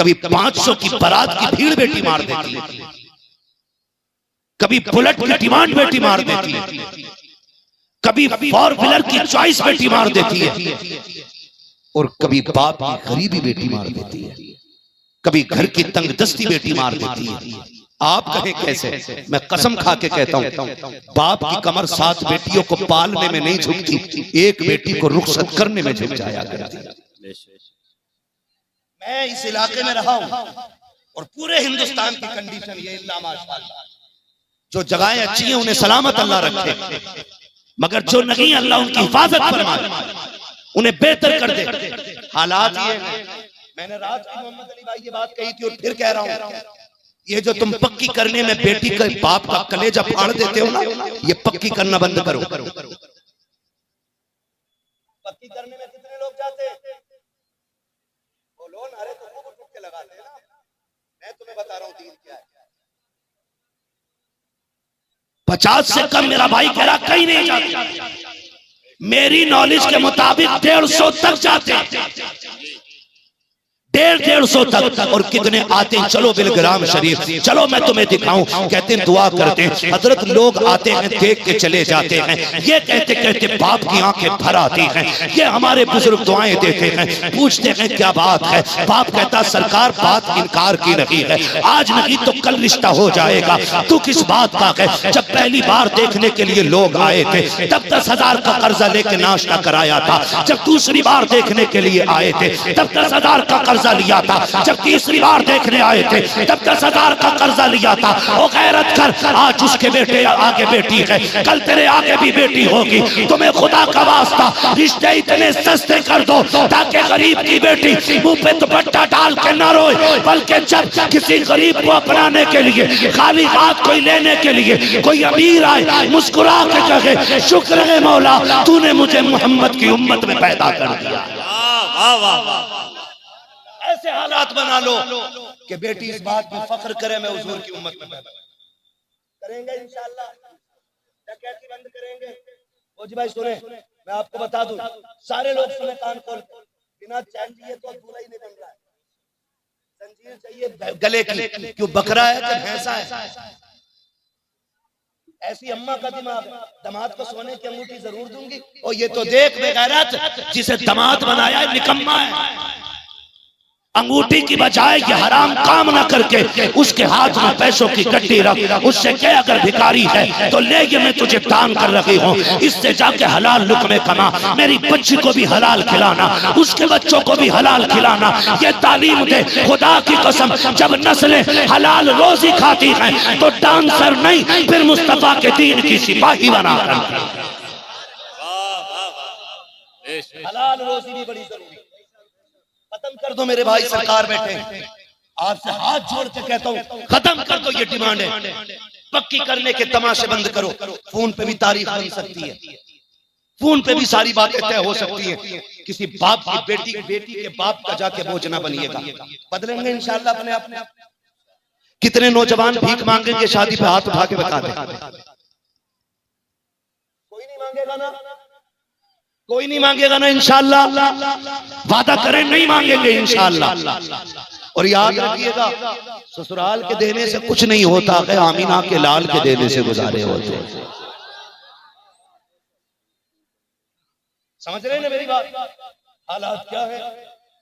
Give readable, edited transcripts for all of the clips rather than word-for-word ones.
कभी 500 की बारात की भीड़ बेटी मार देती है, कभी बुलेट की डिमांड बेटी मार देती है, कभी 4 व्हीलर की चॉइस बेटी मार देती है, और कभी बाप की गरीबी बेटी मार देती है, कभी घर की तंगदस्ती बेटी मार देती है। आप कहें कैसे? मैं कसम खा के कहता हूं, बाप की कमर 7 बेटियों को पालने में नहीं झुकती, एक बेटी को रुखसत करने में झुक जाया करती। मैं इस इलाके में रहा हूं और पूरे हिंदुस्तान की कंडीशन ये, अल्लाह माशाअल्लाह, जो जगहें अच्छी हैं उन्हें सलामत अल्लाह रखे, मगर जो नहीं अल्लाह उनकी हिफाजत फरमाए, उन्हें बेहतर कर दे। हालात ये हैं, मैंने रात को मोहम्मद अली भाई ये बात कही थी और फिर कह रहा हूं, ये जो तुम पक्की करने में बेटी के बाप का कलेजा फाड़ देते हो ना, ये पक्की करना बंद करो। पक्की करने में कितने लोग जाते हैं? बोलो नारे तो खूब उठ के लगाते हैं ना। मैं तुम्हें बता रहा हूं दीन क्या है। 50 से कम मेरा भाई कह रहा कहीं नहीं जाते। मेरी नॉलेज के मुताबिक 150 तक जाते हैं, 150 तक। और कितने आते हैं, चलो बिलग्राम शरीफ, चलो मैं तुम्हें दिखाऊं, कहते हैं दुआ करते हैं। हजरत लोग आते हैं, देख के चले जाते हैं, ये कहते कहते बाप की आंखें भर आती हैं। ये हमारे बुजुर्ग दुआएं देते हैं, पूछते हैं क्या बात है। बाप कहता सरकार बात इनकार की नहीं है, आज नहीं तो कल रिश्ता हो जाएगा। तू किस बात का है? जब पहली बार देखने के लिए लोग आए थे तब 10,000 का कर्जा लेके नाश्ता कराया था। जब दूसरी बार देखने के लिए आए थे तब 10,000 का कर्जा लिया था। जब तीसरी बार देखने आए थे तब 10,000 का कर्जा लिया था। ओ गैरत कर, आज उसके बेटे आगे बेटी है, कल तेरे आगे भी बेटी होगी। तुम्हें खुदा का वास्ता रिश्ते इतने सस्ते कर दो ताकि गरीब की बेटी मुंह पे दुपट्टा डाल के न रोए, बल्कि जब किसी गरीब को अपनाने के लिए, खाली हाथ कोई लेने के लिए कोई अमीर आए, मुस्कुरा के कहे शुक्र है मौला तूने मुझे मोहम्मद की उम्मत में पैदा कर दिया। वाह वाह वाह। ऐसे हालात बना लो कि बेटी इस बात में फख्र करे मैं हुजूर की उम्मत में पैदा करेंगे इंशाअल्लाह। डकैती बंद करेंगे। फौजी भाई सुने, मैं आपको बता दूं, सारे लोग सुने कान खोल, बिना चैन लिए तो दूल्हा ही नहीं बन रहा है। जंजीर चाहिए गले की, क्यों बकरा है कि भैंसा है? ऐसी अम्मा का दिमाग, दामाद को सोने की अंगूठी जरूर दूंगी। और ये तो देख बेगैरत, जिसे दामाद बनाया निकम्मा है। अंगूठी की बजाय ये हराम काम न करके उसके हाथ में पैसों की गड्डी रख, उससे क्या अगर भिखारी है तो ले ये मैं तुझे दान कर रही हूँ, इससे जाके हलाल लुक़्मे कमा, मेरी बच्ची को भी हलाल खिलाना, उसके बच्चों को भी हलाल खिलाना, ये तालीम दे। खुदा की कसम, जब नस्लें हलाल रोजी खाती हैं तो डांसर नहीं फिर मुस्तफा के दीन की सिपाही बना कर। हलाल रोजी भी बड़ी जरूरी, खत्म कर दो मेरे भाई, सरकार बैठे आपसे हाथ जोड़ के कहता हूँ खत्म कर दो ये डिमांड है, पक्की करने के तमाशे बंद करो। फोन पे भी तारीफ बन सकती है, फोन पे भी सारी बातें तय हो सकती हैं। किसी बाप की बेटी के बाप का जाके बोझ ना बनिएगा, बदलेंगे इंशाल्लाह अपने आप। कितने नौजवान भीख मांगेंगे शादी पे, हाथ उठा के बता दे। कोई नहीं मांगेगा ना, कोई नहीं मांगेगा ना इंशाअल्लाह। वादा करें नहीं मांगेंगे इंशाअल्लाह। और याद रखिएगा, ससुराल के देने से कुछ नहीं होता है, आमीना के लाल के देने से गुजारे होते। समझ रहे हैं मेरी बात? हालात क्या है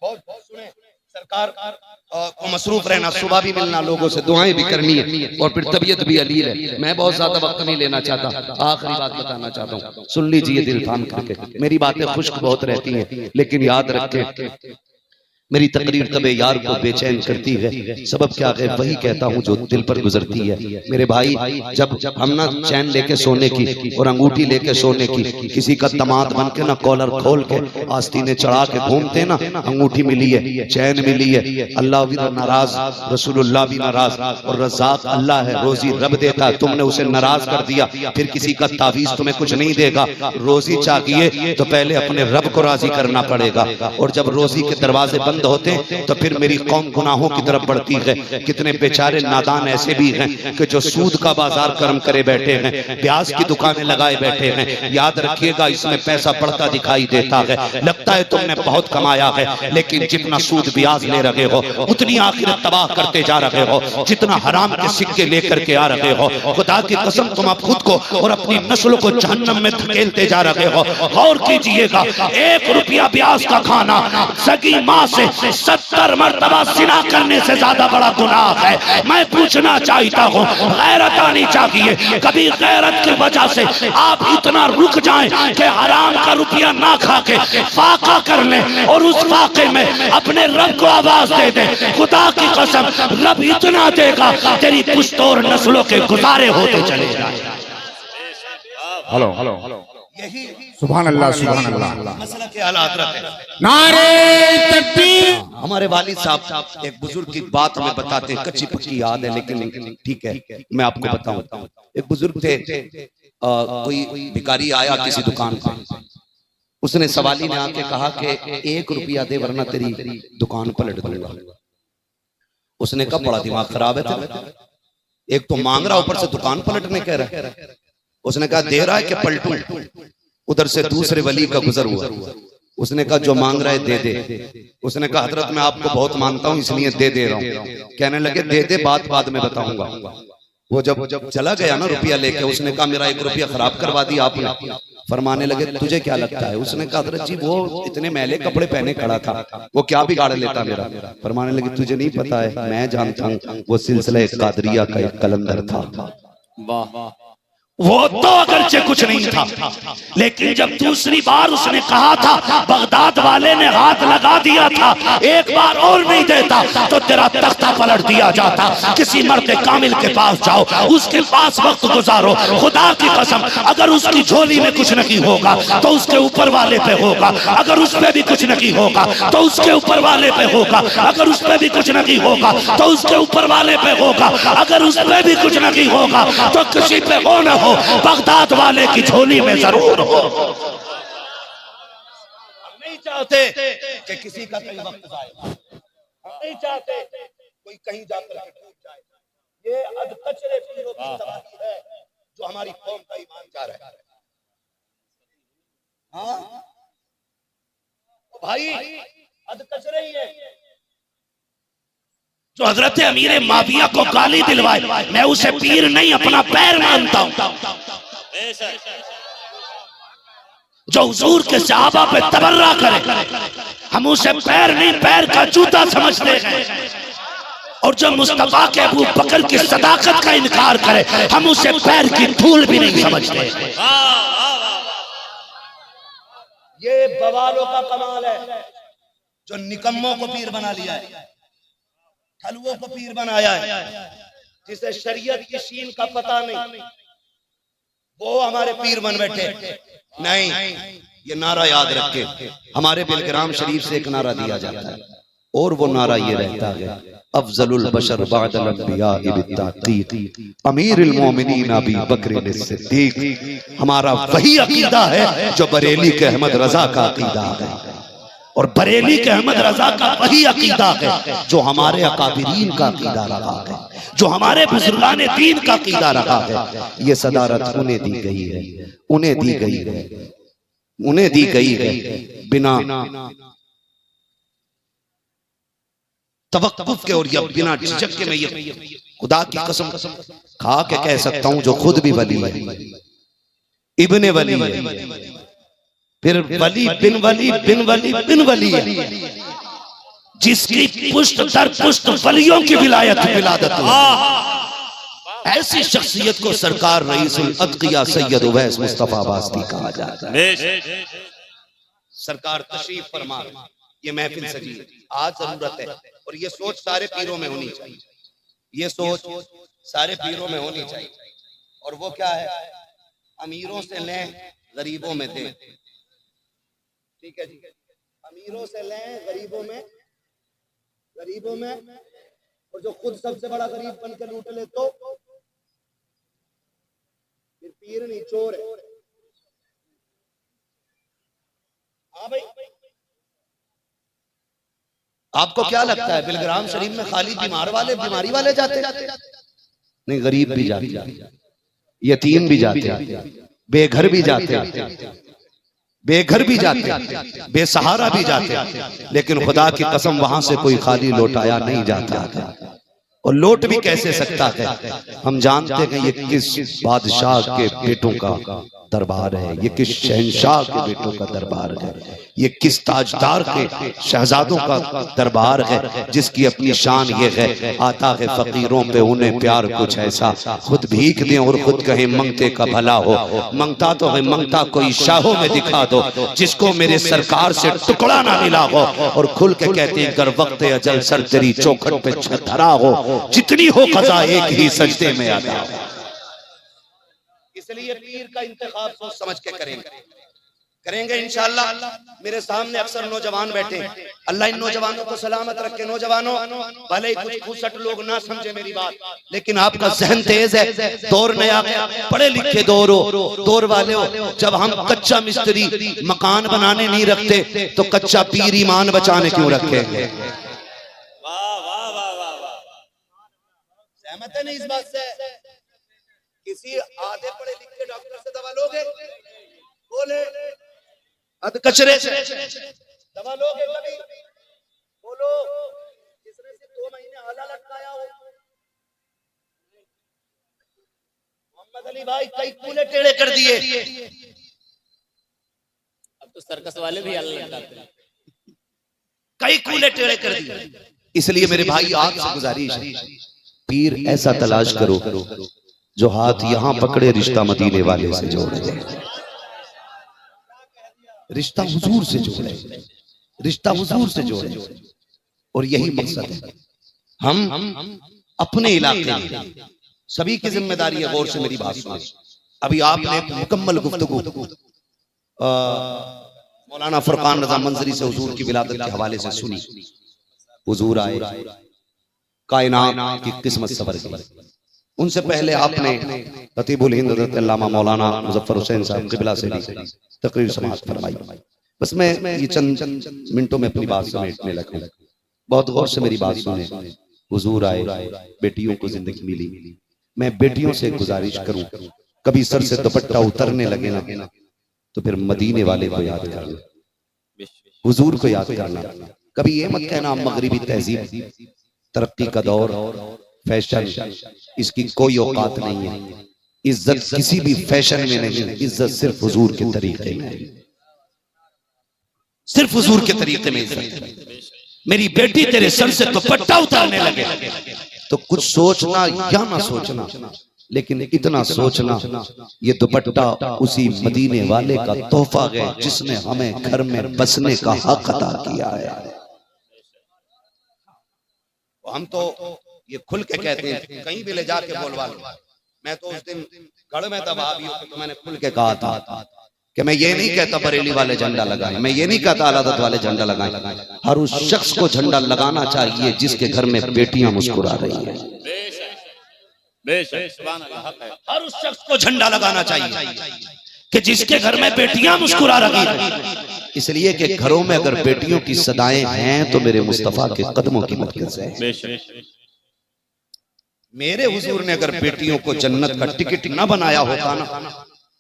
बहुत सुने। सरकार को मसरूफ रहना, सुबह भी मिलना, लोगों से दुआएं भी करनी है, और फिर तबीयत भी अलील है। मैं बहुत ज्यादा वक्त नहीं लेना चाहता, आखिरी बात बताना चाहता हूँ, सुन लीजिए दिल थाम करके। मेरी बातें खुश्क बहुत रहती हैं, लेकिन याद रखें मेरी तकरीर तबे यार को बेचैन करती है। सबब क्या है? वही कहता हूँ जो दिल पर गुजरती है। मेरे भाई, जब हम ना चैन लेके सोने की और अंगूठी लेके सोने की, किसी का दामाद बन के ना कॉलर खोल के आस्तीने चढ़ा के घूमते ना, अंगूठी मिली है, चैन मिली है, अल्लाह भी नाराज, रसूलुल्लाह भी नाराज, और रज़ाक अल्लाह है, रोजी रब देता है। तुमने उसे नाराज कर दिया, फिर किसी का तावीज तुम्हें कुछ नहीं देगा। रोजी चाहिए तो पहले अपने रब को राजी करना पड़ेगा, और जब रोजी के दरवाजे बंद बंद होते तो फिर मेरी कौम गुनाहों की तरफ बढ़ती है। कितने बेचारे नादान ऐसे भी हैं कि जो सूद का बाजार कर्म करे बैठे हैं, ब्याज की दुकानें लगाए बैठे हैं। याद रखिएगा, इसमें पैसा बढ़ता दिखाई देता है, लगता है तुमने बहुत कमाया है, लेकिन जितना सूद ब्याज ले रहे हो उतनी आखिरत तबाह करते जा रहे हो, जितना हराम के सिक्के लेकर के आ रहे हो। खुदा की कसम, तुम आप खुद को और अपनी नस्ल को जहन्नम में धकेलते जा रहे हो। गौर कीजिएगा, 1 रुपया ब्याज का खाना सगी माँ से 70 मरतबा जिना करने से ज्यादा बड़ा गुनाह है। मैं पूछना चाहता हूँ, गैरत आनी चाहिए। कभी गैरत की वजह से आप इतना रुक जाएं कि हराम का रुपया ना खा के फाका कर लें और उस फाके में अपने रब को आवाज दे दें। खुदा की कसम, रब इतना देगा तेरी पुश्तौर नस्लों के गुजारे होते चले जाए। हेलो हेलो यही सुभान अल्लाह सुभान अल्लाह। मसला क्या हालात है? नारे तकबीर। हमारे वालिद साहब एक बुजुर्ग की बात हमें बताते हैं, कच्ची पक्की याद है लेकिन ठीक है मैं आपको बताऊं। एक बुजुर्ग थे, कोई भिखारी आया किसी दुकान पे, उसने सवाली ने आके कहा कि 1 रुपया दे वरना तेरी दुकान पलट दूंगा। उसने कहा बड़ा दिमाग खराब है तेरा, एक तो मांग रहा ऊपर से दुकान पलटने कह रहा है। उसने कहा दे रहा है कि पलटूं? उधर से दूसरे वली का गुजर हुआ, उसने कहा जो मांग रहा है दे दे। उसने कहा हजरत मैं आपको बहुत मानता हूँ इसलिए दे रहा हूँ। कहने लगे दे दे, बात बाद में बताऊंगा। वो जब चला गया ना रुपया लेके, उसने कहा मेरा 1 रुपया खराब करवा दिया आपने। फरमाने लगे तुझे क्या लगता है? उसने कहा हजरत जी वो इतने मैले कपड़े पहने खड़ा था, वो क्या बिगाड़ लेता मेरा। फरमाने लगे तुझे नहीं पता है, मैं जानता हूँ वो सिलसिला कादरिया का एक कलंदर था। वाह, वो तो अगरचे कुछ नहीं था, लेकिन जब दूसरी बार उसने कहा था बगदाद वाले ने हाथ लगा दिया था, एक बार और नहीं देता तो तेरा तख्ता पलट दिया जाता। किसी मर्द कामिल के पास जाओ, उसके पास वक्त गुजारो। खुदा की कसम, अगर उसकी झोली में कुछ नहीं होगा तो उसके ऊपर वाले पे होगा, अगर उस पे भी कुछ नहीं होगा तो उसके ऊपर वाले पे होगा, अगर उस पे भी कुछ नहीं होगा तो उसके ऊपर वाले पे होगा, अगर उस पे भी कुछ नहीं होगा तो किसी पे हो न हो, बगदाद वाले की झोली में जरूर हो। हम नहीं चाहते कि किसी का कहीं वक्त जाए, हम नहीं चाहते कोई कहीं जाकर के टूट जाए। ये अधकचरे पीरों की तबाही है जो हमारी कौम का ईमान जा रहा है। हाँ भाई, अधकचरे ही है जो हजरत अमीर माविया को गाली दिलवाए। मैं उसे पीर नहीं अपना पैर मानता हूं। जो हुजूर के सहाबा पे तबर्रा करे, हम उसे पैर नहीं पैर का जूता समझते हैं। और जो मुस्तफा के अबू बकर की सदाकत का इनकार करे, हम उसे पैर की धूल भी नहीं समझते। ये बवालों का कमाल है जो निकम्मों को पीर बना लिया है, हलवों को पीर बनाया है, जिसे शरीयत की शीन का पता नहीं, वो हमारे पीर बन बैठे। नहीं, ये नारा याद रखे, हमारे बिलग्राम शरीफ से एक नारा दिया जाता है और वो नारा ये रहता है, अफजलुल बशर बअदल अंबिया बित्ताक़ीक़ अमीरुल मोमिनीन अबी बकर सिद्दीक़। हमारा वही अकीदा है जो बरेली के अहमद रजा का अकीदा है, और बरेली के अहमद रजा का वही अकीदा है जो हमारे अकाबिरीन का अकीदा रहा है, जो हमारे बुजुर्गान दीन का अकीदा रहा है। ये सदारत उन्हें दी गई है, उन्हें दी गई है, उन्हें दी गई है बिना तवक्कुफ के और या बिना झिझक के। मैं ये खुदा की कसम खा के कह सकता हूं जो खुद भी वली है, इब्ने वली है, फिर वली बिन वली बिन वली बिन वली है, जिसकी पुष्ट दर पुष्ट वलियों की विलादत है। ऐसी शख्सियत को सरकार रईसुल अत्किया सैयद उवैस मुस्तफा वास्ती कहा जाता है। सरकार तशरीफ फरमा, ये महफिल सजी आज जरूरत है, और ये सोच सारे पीरों में होनी चाहिए, ये सोच सारे पीरों में होनी चाहिए। और वो क्या है, अमीरों से लें गरीबों में दें। ठीक है जी, अमीरों से लें गरीबों में, और जो खुद सबसे बड़ा गरीब बन के लूट ले तो फिर पीर नहीं चोर है। हाँ भाई, आपको क्या लगता है बिलग्राम शरीफ में खाली बीमारी वाले जाते? नहीं, गरीब भी जाते, यतीम भी जाते, बेघर भी जाते, बेघर भी जाते, बेसहारा भी जाते, लेकिन खुदा की कसम वहां से कोई खाली लौटाया नहीं जाता। और लौट भी कैसे सकता है? हम जानते हैं ये किस बादशाह के बेटों का दरबार है, ये किस शहंशाह के बेटों का दरबार है, ये किस ताजदार के शहजादों का दरबार है, जिसकी अपनी शान ये है, आता है फकीरों पे उन्हें प्यार कुछ ऐसा, खुद भीख दें और खुद कहें मंगते का भला हो। मंगता तो है, मंगता कोई शाहों में दिखा दो, जिसको मेरे सरकार से टुकड़ा ना मिला हो, और खुल के कहते हैं कर वक्त अजल सर तेरी चौखट पे धरा हो, जितनी हो कज़ा एक ही सजदे में अदा हो। इसलिए पीर का इंतखाब सोच समझ के करेंगे इंशाअल्लाह। मेरे सामने अक्सर नौजवान बैठे, अल्लाह इन नौजवानों को सलामत रखे। नौजवानों, भले ही कुछ फुसट लोग ना समझे मेरी बात, लेकिन आपका जहन तेज है, दौर नया, पढ़े लिखे दौर वाले हो। जब हम कच्चा मिस्त्री मकान बनाने नहीं रखते तो कच्चा पीर ईमान बचाने क्यों रखेंगे? सहमत है नहीं इस बात से? किसी आधे पढ़े लिखे डॉक्टर से दवा लोगे? बोले अध कचरे से दवा लोगे कभी? बोलो जिसने से 2 महीने आला लटकाया हो। मोहम्मद अली भाई कई कूले टेढ़े कर दिए, अब तो सर्कस वाले भी आला लटकाते हैं, कई कूले टेढ़े कर दिए। इसलिए मेरे भाई आपसे गुजारिश है, पीर ऐसा तलाश करो जो हाथ यहां पकड़े रिश्ता मदीने वाले से जोड़े, रिश्ता हुजूर से जोड़े, रिश्ता हुजूर से जोड़े। और यही मकसद है। हम अपने इलाके में सभी की जिम्मेदारी है। गौर से मेरी बात सुनो। अभी आपने मुकम्मल गुफ्तगू मौलाना फरकान रजा मंजरी से हुजूर की विलादत के हवाले से सुनी। हुजूर आए, कायनात की किस्मत सवर की। उनसे पहले आपने खतीबुल हिंद हज़रत अल्लामा मौलाना मुज़फ़्फ़र हुसैन साहब क़िबला से भी तकरीर समाअत फरमाई। बस मैं ये चंद मिनटों में अपनी बात समेटने लगा। बहुत गौर से मेरी बात सुने। हुजूर आए, बेटियों को जिंदगी मिली। मैं बेटियों से गुजारिश करूं, कभी सर से दुपट्टा उतरने लगे ना तो फिर मदीने वाले को याद करना, हुजूर को याद करना। कभी ये मत कहना मगरिबी तहजीब, तरक्की का दौर, फैशन, इसकी कोई औकात नहीं है। इज्जत किसी भी फैशन में नहीं, इज्जत सिर्फ हुजूर के तरीके में, सिर्फ हुजूर के तरीके में इज्जत। मेरी बेटी तेरे सर से दुपट्टा उतारने लगे तो कुछ सोचना या ना सोचना, लेकिन इतना सोचना ये दुपट्टा उसी मदीने वाले का तोहफा है जिसने हमें घर में बसने का हक अता किया है। हम तो ये खुल के कहते हैं, कहीं भी ले जाके बोलवा लो। मैं तो उस दिन गढ़ में था भाभीओ को, तो मैंने खुल के कहा था कि मैं ये नहीं कहता बरेली वाले झंडा लगाएं, मैं ये नहीं कहता अलादत वाले झंडा लगाएं। हर उस शख्स को झंडा लगाना चाहिए जिसके घर में बेटियां मुस्कुरा रही हैं। हर उस शख्स को झंडा लगाना चाहिए कि जिसके घर में बेटियां मुस्कुरा रही हैं। इसलिए कि घरों में अगर बेटियों की सदाएं हैं तो मेरे मुस्तफा के कदमों की मरकज है। मेरे हुजूर ने अगर बेटियों को जन्नत का टिकट न बनाया होता ना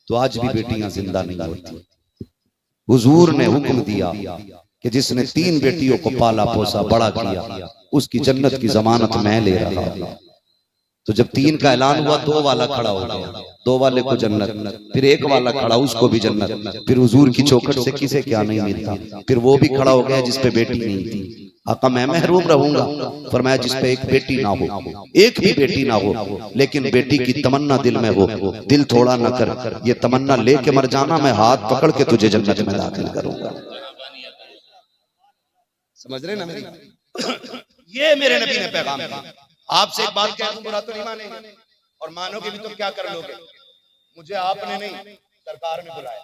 तो आज भी बेटियां जिंदा नहीं होती। हुजूर ने हुक्म दिया कि जिसने 3 बेटियों को पाला पोसा बड़ा किया उसकी जन्नत की जमानत मैं ले रहा हूं। तो जब 3 का ऐलान हुआ 2 वाला खड़ा हो गया, 2 वाले को जन्नत, फिर 1 वाला खड़ा उसको भी जन्नत, फिर हुजूर की चौखट से किसे क्या नहीं मिलता, फिर वो भी खड़ा हो गया जिस पे बेटी नहीं थी। आका मैं महरूम रहूंगा, फरमाया जिस पे एक बेटी ना हो, एक भी बेटी ना हो, लेकिन बेटी की तमन्ना दिल में हो, दिल थोड़ा न कर, ये तमन्ना लेके मर जाना, मैं हाथ पकड़ के तुझे जन्नत में दाखिल करूंगा। समझ रहे ना मेरी? ये मेरे नबी ने पैगाम दिया। आपसे एक बात कह दूं, बुरा तो नहीं मानेंगे, और मानोगे भी तो क्या कर लोगे? मुझे आपने नहीं सरकार ने बुलाया।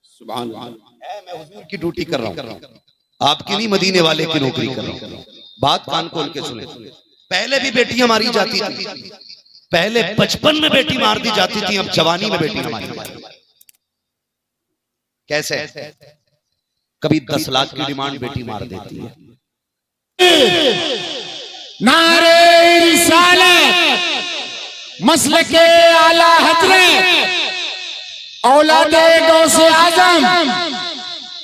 सुभान अल्लाह, मैं हुजूर की ड्यूटी कर रहा हूं, आपकी नहीं मदीने वाले की नौकरी कर रहा हूं। बात कान खोल के सुने। पहले भी बेटियां मारी जाती थी, पहले 55 में बेटी मार दी जाती थी, अब जवानी में बेटी मारी जाती है। कैसे? कभी 10 लाख की डिमांड बेटी मार देती है, नारे रिसालत मसलके आला हजरत औलादे गौसे आजम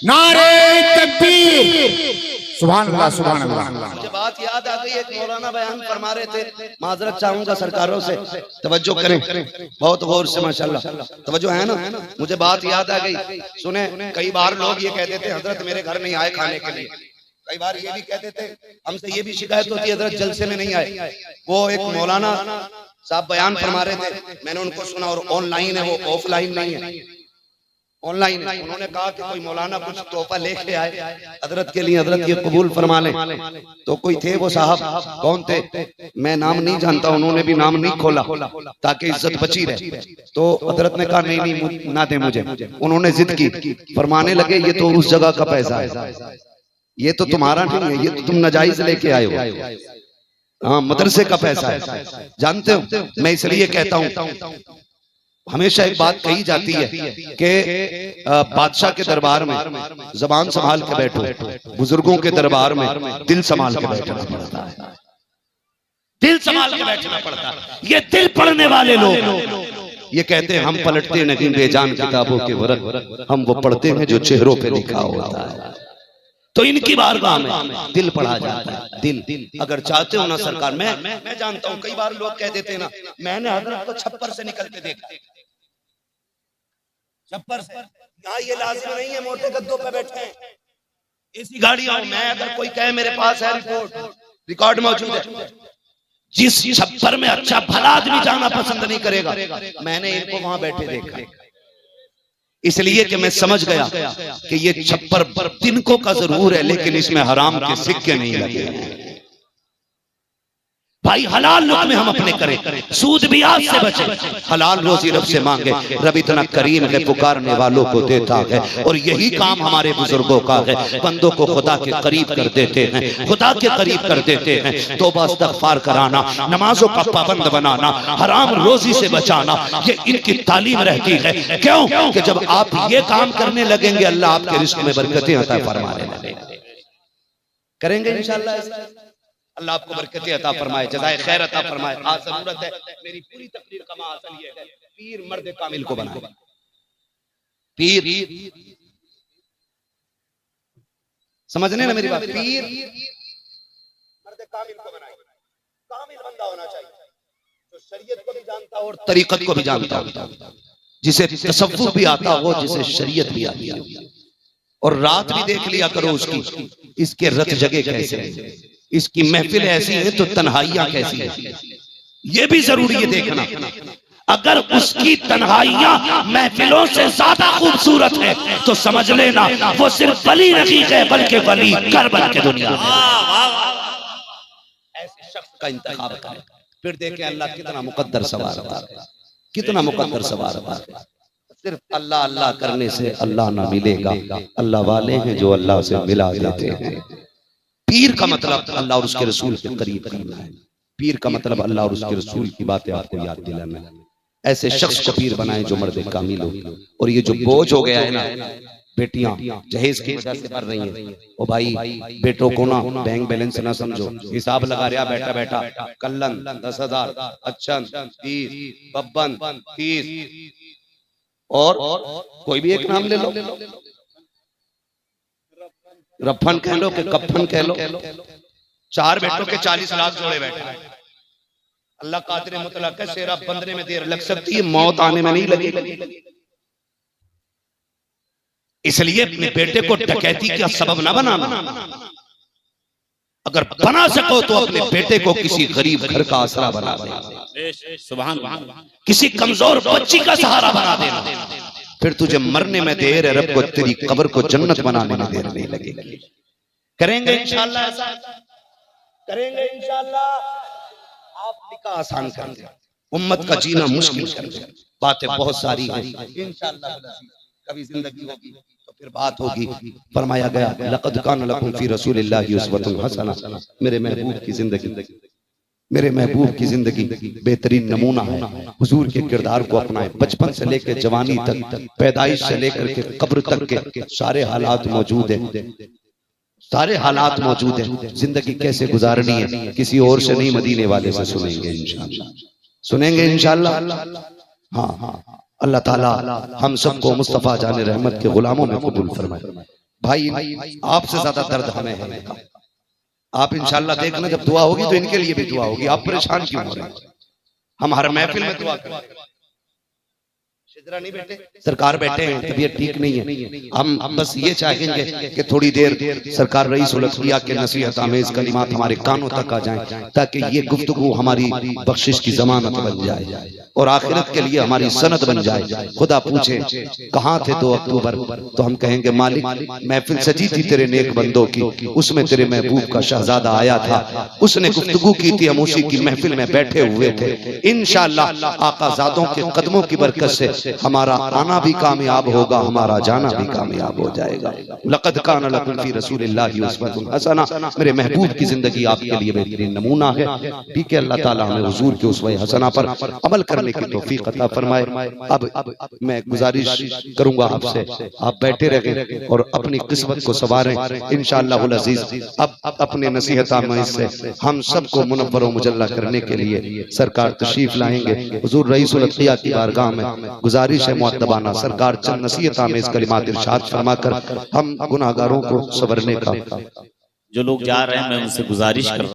नारे तकबीर सुभान अल्लाह सुभान अल्लाह। मुझे बात याद आ गई, एक मौलाना बयान फरमा रहे थे, माजरत चाहूंगा सरकारों से तवज्जो करें, बहुत गौर से माशाल्लाह तवज्जो है ना। मुझे बात याद आ गई, सुने, कई बार लोग ये कहते थे हजरत मेरे घर नहीं आए खाने के लिए, कई बार ये भी कहते थे, हमसे ये भी शिकायत होती है हजरत जलसे में नहीं आए। वो एक मौलाना साहब बयान फरमा रहे थे, मैंने उनको सुना, और ऑनलाइन है वो, ऑफलाइन नहीं है, ऑनलाइन है। उन्होंने कहा कि कोई मौलाना कुछ तोहफा लेके आए हजरत के लिए, हजरत ये कबूल फरमा लें। तो कोई थे वो साहब, कौन थे मैं नाम नहीं जानता, उन्होंने भी नाम नहीं खोला ताकि इज्जत बची रहे। तो हजरत ने कहा नहीं नहीं ना दे मुझे। उन्होंने जिद की, फरमाने लगे ये तो उस जगह का पैसा है, ये तो तुम्हारा नहीं है, ये तो तुम नाजायज लेके आए हो, हाँ मदरसे का पैसा है। जानते हो, मैं इसलिए कहता हूँ, हमेशा एक बात कही जाती है कि बादशाह के दरबार में जबान संभाल के बैठो, बुजुर्गों के दरबार में दिल संभाल के बैठना पड़ता है, दिल संभाल के बैठना पड़ता है। ये दिल पढ़ने वाले लोग ये कहते हैं हम पलटते नहीं बेजान किताबों के वर्क, हम वो पढ़ते हैं जो चेहरों पे लिखा होता है। तो इनकी बारगाह में दिल पढ़ा जाता है, दिल। अगर चाहते हो ना सरकार, मैं जानता हूं कई बार लोग कह देते हैं ना, मैंने हजरत को छप्पर से निकलते देखा, छप्पर से। यहाँ ये लाजिम नहीं है मोटे गद्दों पे बैठे हैं, ऐसी गाड़ियां। मैं अगर कोई कहे मेरे पास है रिकॉर्ड मौजूद है, जिस छप्पर में अच्छा भला आदमी जाना पसंद नहीं करेगा, मैंने इनको वहां बैठे देखा, इसलिए कि मैं समझ गया कि ये छप्पर तिनकों का जरूर है, लेकिन इसमें हराम के सिक्के नहीं लगे हैं। भाई हलाल लुक्मे हम अपने करें, सूद ब्याज से बचे, हलाल रोजी रब से मांगे। रब इतना करीम है, पुकारने वालों को देता है, और यही काम हमारे बुजुर्गों का है। बंदों को खुदा के करीब कर देते हैं, खुदा के करीब कर देते हैं। तौबा इस्तगफार कराना, नमाजों का पाबंद बनाना, हराम रोजी से बचाना, ये इनकी तालीम रहती है। क्यों कि जब आप ये काम करने लगेंगे, अल्लाह आपके रिस्क में बरकतें अता फरमाने लगेंगे। करेंगे इंशाअल्लाह, अल्लाह आपको बरकतें अता फरमाए, जज़ाए खैर अता फरमाए। आज जरूरत है, मेरी पूरी तकरीर का मासल ये है, पीर मर्द कामिल को बनाए। पीर समझने ना मेरी बात, पीर मर्द कामिल को बनाए। कामिल बंदा होना चाहिए जो शरीयत को भी जानता हो और तरीकत को भी जानता हो, जिसे तसव्वुफ भी आता हो, जिसे शरीयत भी आती हो। और रात भी देख लिया करो उसकी, इसके रत जगह कैसे है, इसकी महफिल ऐसी है तो तन्हाइयां कैसी है, ये भी जरूरी है देखना। अगर उसकी तन्हाइयां महफिलों से ज्यादा खूबसूरत है तो समझ लेना वो सिर्फ वली नहीं है, बल्कि वली करबला के दुनिया में। ऐसे शख्स का इंतखाब करें, फिर देखें अल्लाह कितना मुकद्दर सवार है, कितना मुकद्दर सवार है। सिर्फ अल्लाह अल्लाह करने से अल्लाह ना मिलेगा, अल्लाह वाले हैं जो अल्लाह से मिला देते हैं। पीर का मतलब अल्लाह और उसके रसूल के करीब करना है, पीर का मतलब अल्लाह और उसके रसूल की बातें आपको याद दिलाना है। ऐसे शख्स को पीर बनाए जो मर्द कामिल हो। और ये जो बोझ हो गया है ना, बेटियां जहेज की वजह से कर रही हैं, ओ भाई बेटों को ना बैंक बैलेंस ना समझो, हिसाब लगा रहा बैठा बैठा, कल्लन 10,000, अच्छन 30, बब्बन 30, और कोई भी एक नाम ले लो, रफन कह लो कि कफन कह लो, 4 बेटों के 40 लाख जोड़े बैठे। अल्लाह कादिर मुतलक है, शेरा बंदने में देर लग सकती है, मौत आने में नहीं लगेगी। इसलिए अपने बेटे को डकैती का सबब ना बनाना। अगर बना सको तो अपने बेटे को किसी गरीब घर का आसरा बना देना, सुभान अल्लाह, किसी कमजोर बच्ची का सहारा बना देना। फिर तुझे मरने में देर है, रब को तेरी कब्र को जन्नत बनाने में देर नहीं लगेगी। करेंगे इंशाअल्लाह, ऐसा करेंगे इंशाअल्लाह। आप निकाह आसान कर दें, उम्मत का जीना मुश्किल कर दें। बातें बहुत सारी हैं, इंशाअल्लाह कभी जिंदगी होगी तो फिर बात होगी। फरमाया गया लक़द कान लकुम फी रसूलिल्लाहि उस्वतुन हसना, मेरे महबूब की जिंदगी, मेरे महबूब की जिंदगी बेहतरीन नमूना है। हुजूर के किरदार को अपनाएं, बचपन से लेकर जवानी तक, पैदाइश से लेकर के कब्र तक के सारे हालात मौजूद हैं। सारे हालात मौजूद हैं। जिंदगी कैसे गुजारनी है किसी और से नहीं, मदीने वाले से सुनेंगे इंशाअल्लाह, सुनेंगे इंशाअल्लाह। हाँ हाँ, अल्लाह ताला हम सबको मुस्तफा जाने रहमत के गुलामों में कबूल फरमाए। भाई आपसे ज्यादा दर्द हमें है। आप इंशाअल्लाह देखना जब दुआ होगी तो इनके लिए भी दुआ होगी। आप परेशान क्यों हो रहे हैं? हम हर महफिल में दुआ करें। नहीं बैठे, सरकार बैठे हैं, तबीयत ठीक नहीं है। हम बस ये चाहेंगे कि थोड़ी देर सरकार रईस उल अत्किया के नसीहत आमेज कलिमात हमारे कानों तक आ जाएं, ताकि ये गुफ्तगू हमारी बख्शिश की जमानत बन जाए और आखिरत के लिए हमारी सनद बन जाए। खुदा पूछे कहाँ थे 2 अक्टूबर, तो हम कहेंगे मालिक महफिल सजी थी तेरे नेक बंदों की, उसमें तेरे महबूब का शहजादा आया था, उसने गुफ्तगू की थी, हम उसी की महफिल में बैठे हुए थे। इंशाअल्लाह आकाज़ादों के कदमों की बरकत से हमारा आना भी कामयाब होगा, हमारा जाना भी कामयाब हो जाएगा। लक़द काना लकुम फी रसूलिल्लाहि उस्वतुन हसना, मेरे महबूब की जिंदगी आपके लिए बेहतरीन नमूना है। ठीक है, अल्लाह ताला हमें हुजूर के उस्वे हसना पर अमल करने की तौफीक अता फरमाए। अब मैं गुजारिश करूंगा आपसे, आप बैठे रहें और अपनी किस्मत को संवारें इंशाअल्लाहुल अज़ीज़। अब अपने नसीहत में से हम सबको मुनव्वर व मुजल्ला करने के लिए सरकार तशरीफ लाएंगे। हुजूर रईसुल अत्किया की बारगाह में गुजारिश है मुअद्दबाना, सरकार चंद नसीहत आमेज कलिमात इरशाद फरमाकर हम गुनाहगारों को संवरने का। जो लोग जा रहे हैं मैं उनसे गुजारिश कर